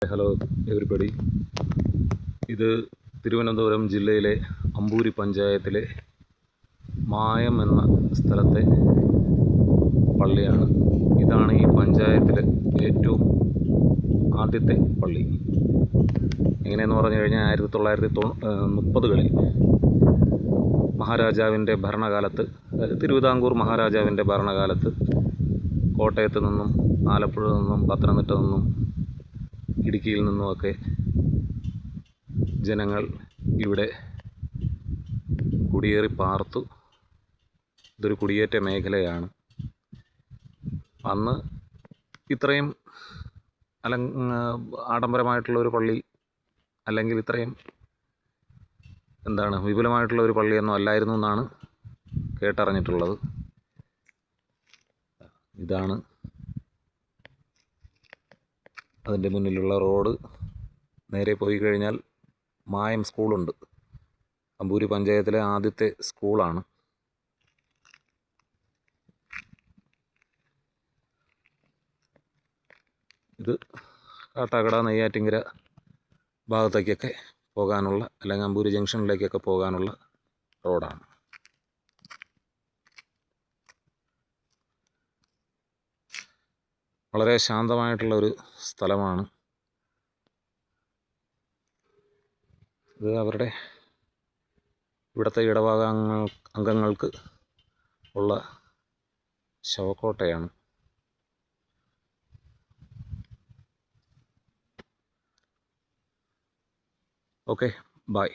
Hello everybody. ഇത് തിരുവനന്തപുരം ജില്ലയിലെ അമ്പൂരി പഞ്ചായത്തിലെ മായം എന്ന സ്ഥലത്തെ പള്ളിയാണ്. ഇതാണ് ഈ പഞ്ചായത്തിലെ ഏറ്റവും ആദ്യത്തെ പള്ളി. എങ്ങനെയെന്ന് പറഞ്ഞു കഴിഞ്ഞാൽ 1930കളിൽ മഹാരാജാവിൻ്റെ ഭരണകാലത്ത്, തിരുവിതാംകൂർ മഹാരാജാവിൻ്റെ ഭരണകാലത്ത് കോട്ടയത്ത് നിന്നും ആലപ്പുഴ നിന്നും പത്തനംതിട്ട നിന്നും ഇടുക്കിയിൽ നിന്നുമൊക്കെ ജനങ്ങൾ ഇവിടെ കുടിയേറി പാർത്തു. ഇതൊരു കുടിയേറ്റ മേഖലയാണ്. അന്ന് ഇത്രയും ആഡംബരമായിട്ടുള്ളൊരു പള്ളി, അല്ലെങ്കിൽ ഇത്രയും വിപുലമായിട്ടുള്ള ഒരു പള്ളിയൊന്നും അല്ലായിരുന്നു എന്നാണ് കേട്ടറിഞ്ഞിട്ടുള്ളത്. ഇതാണ് അതിൻ്റെ മുന്നിലുള്ള റോഡ്. നേരെ പോയി കഴിഞ്ഞാൽ മായം സ്കൂളുണ്ട്. അമ്പൂരി പഞ്ചായത്തിലെ ആദ്യത്തെ സ്കൂളാണ്. ഇത് കാട്ടാക്കട, നെയ്യാറ്റിങ്കര ഭാഗത്തേക്കൊക്കെ പോകാനുള്ള, അല്ലെങ്കിൽ അമ്പൂരി ജംഗ്ഷനിലേക്കൊക്കെ പോകാനുള്ള റോഡാണ്. വളരെ ശാന്തമായിട്ടുള്ളൊരു സ്ഥലമാണ്. ഇത് ഇവിടുത്തെ ഇടവക അംഗങ്ങൾക്ക് ഉള്ള ശവക്കോട്ടയാണ്. Okay, by.